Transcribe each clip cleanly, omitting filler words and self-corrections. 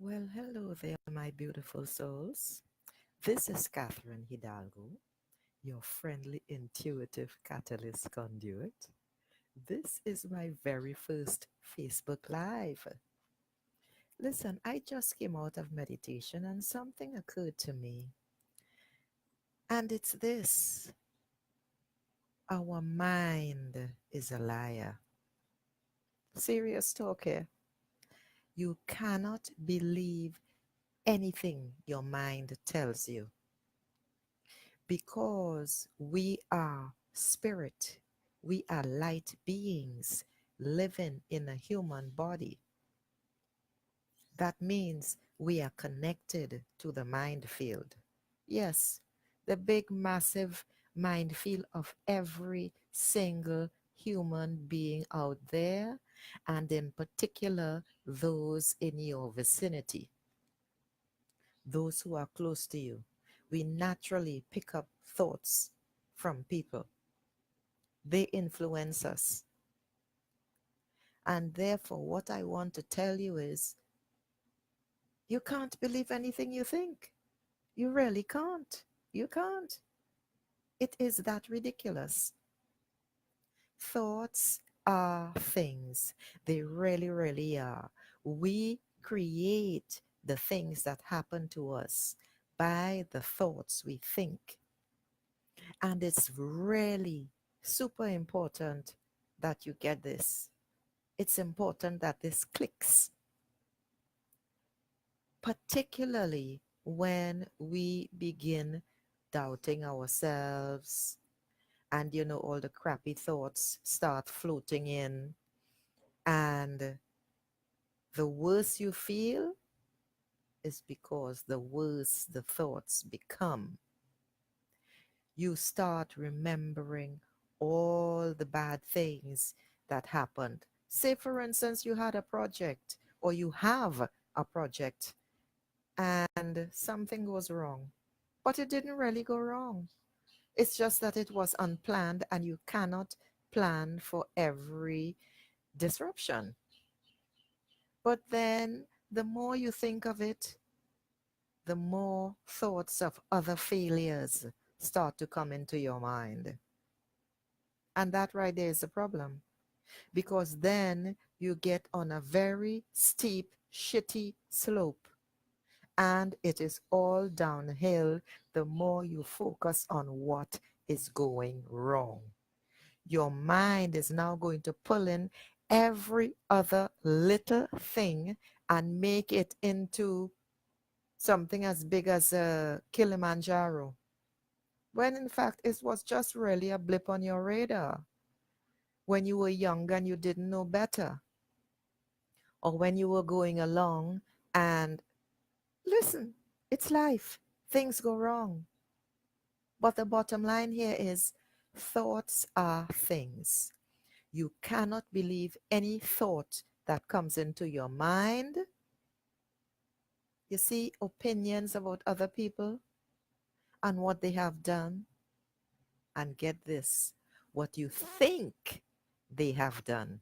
Well, hello there, my beautiful souls. This is Catherine Hidalgo, your friendly, intuitive catalyst conduit. This is my very first Facebook Live. Listen, I just came out of meditation and something occurred to me. And it's this: our mind is a liar. Serious talk here. You cannot believe anything your mind tells you because we are spirit, we are light beings living in a human body. That means we are connected to the mind field. Yes, the big, massive mind field of every single human being out there, and in particular, those in your vicinity, those who are close to you. We naturally pick up thoughts from people. They influence us. And therefore, what I want to tell you is you can't believe anything you think. You really can't. You can't. It is that ridiculous. Thoughts are things. They really, really are. We create the things that happen to us by the thoughts we think. And it's really super important that you get this. It's important that this clicks, particularly when we begin doubting ourselves and all the crappy thoughts start floating in, and the worse you feel is because the worse the thoughts become. You start remembering all the bad things that happened. Say, for instance, you had a project or you have a project and something goes wrong, but it didn't really go wrong. It's just that it was unplanned and you cannot plan for every disruption. But then the more you think of it, the more thoughts of other failures start to come into your mind. And that right there is a problem because then you get on a very steep, shitty slope and it is all downhill the more you focus on what is going wrong. Your mind is now going to pull in every other little thing and make it into something as big as a Kilimanjaro, when in fact it was just really a blip on your radar when you were young and you didn't know better, or when you were going along and listen, it's life. Things go wrong. But the bottom line here is thoughts are things. You cannot believe any thought that comes into your mind. You see, opinions about other people and what they have done. And get this, what you think they have done.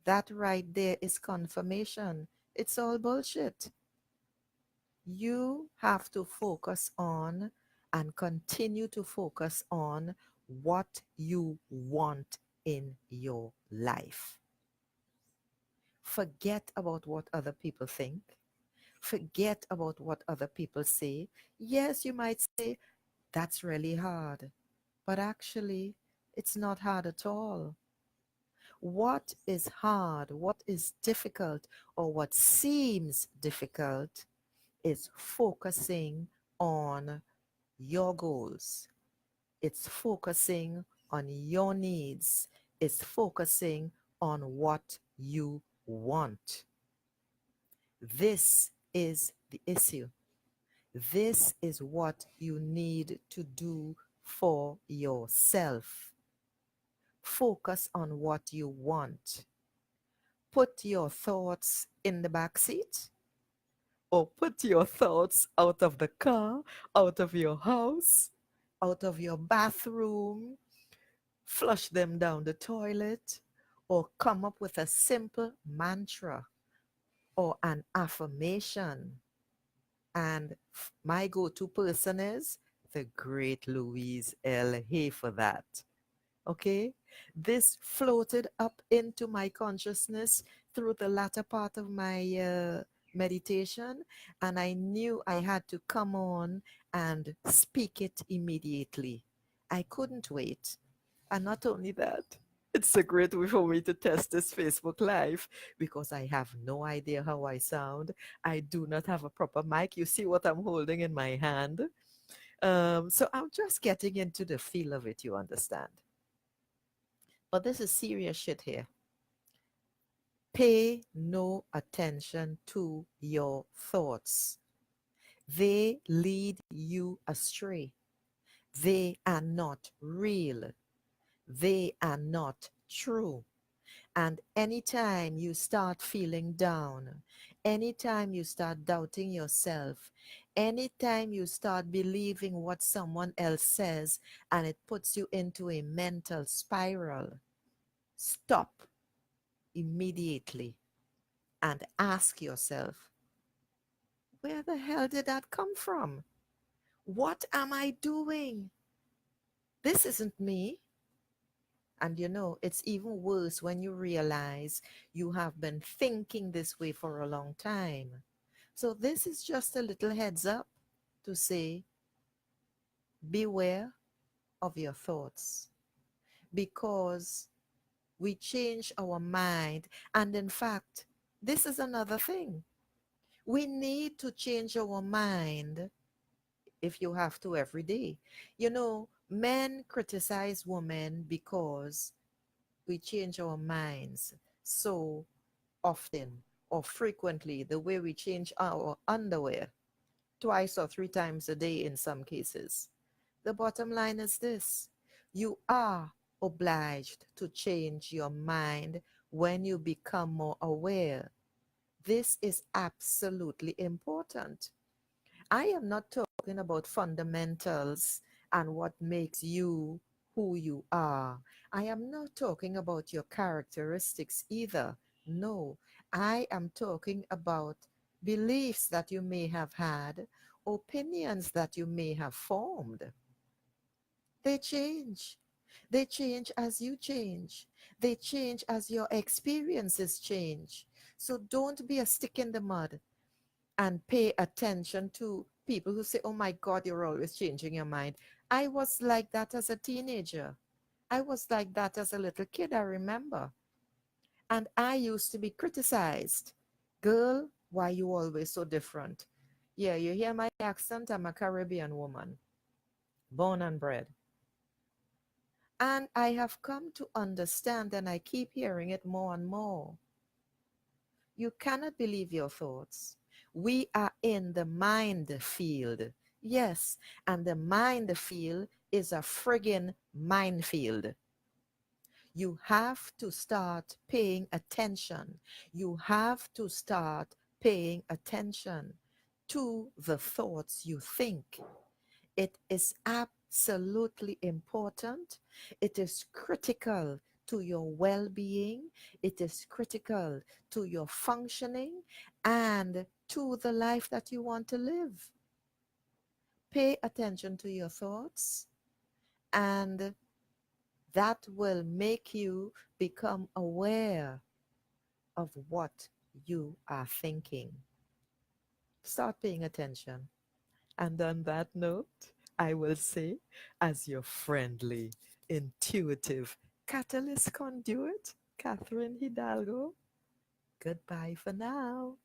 That right there is confirmation. It's all bullshit. You have to focus on and continue to focus on what you want in your life. Forget about what other people think. Forget about what other people say. Yes, you might say, that's really hard. But actually, it's not hard at all. What is hard, what is difficult, or what seems difficult is focusing on your goals. It's focusing on your needs. It's focusing on what you want. This is the issue. This is what you need to do for yourself. Focus on what you want. Put your thoughts in the back seat, or put your thoughts out of the car, out of your house, out of your bathroom, flush them down the toilet, or come up with a simple mantra or an affirmation. And my go-to person is the great Louise L. Hay for that. Okay? This floated up into my consciousness through the latter part of my meditation, and I knew I had to come on and speak it immediately. I couldn't wait. And not only that, it's a great way for me to test this Facebook Live because I have no idea how I sound. I do not have a proper mic. You see what I'm holding in my hand? So I'm just getting into the feel of it, you understand? But this is serious shit here. Pay no attention to your thoughts. They lead you astray. They are not real. They are not true. And anytime you start feeling down, anytime you start doubting yourself, anytime you start believing what someone else says and it puts you into a mental spiral, stop immediately and ask yourself, where the hell did that come from? What am I doing? This isn't me. And you know, it's even worse when you realize you have been thinking this way for a long time. So, this is just a little heads up to say, beware of your thoughts because we change our mind. And in fact, this is another thing. We need to change our mind if you have to every day. You know, men criticize women because we change our minds so often or frequently, the way we change our underwear twice or three times a day in some cases. The bottom line is this: you are obliged to change your mind when you become more aware. This is absolutely important. I am not talking about fundamentals and what makes you who you are. I am not talking about your characteristics either. No, I am talking about beliefs that you may have had, opinions that you may have formed. They change. They change as you change. They change as your experiences change. So don't be a stick in the mud and pay attention to people who say, oh my God, you're always changing your mind. I was like that as a teenager. I was like that as a little kid, I remember. And I used to be criticized. Girl, why you always so different? Yeah, you hear my accent? I'm a Caribbean woman, born and bred. And I have come to understand, and I keep hearing it more and more. You cannot believe your thoughts. We are in the mind field. Yes, and the mind field is a friggin' minefield. You have to start paying attention. You have to start paying attention to the thoughts you think. It is absolutely important. It is critical to your well being. It is critical to your functioning and to the life that you want to live. Pay attention to your thoughts, and that will make you become aware of what you are thinking. Start paying attention. And on that note, I will say, as your friendly, intuitive catalyst conduit, Catherine Hidalgo, goodbye for now.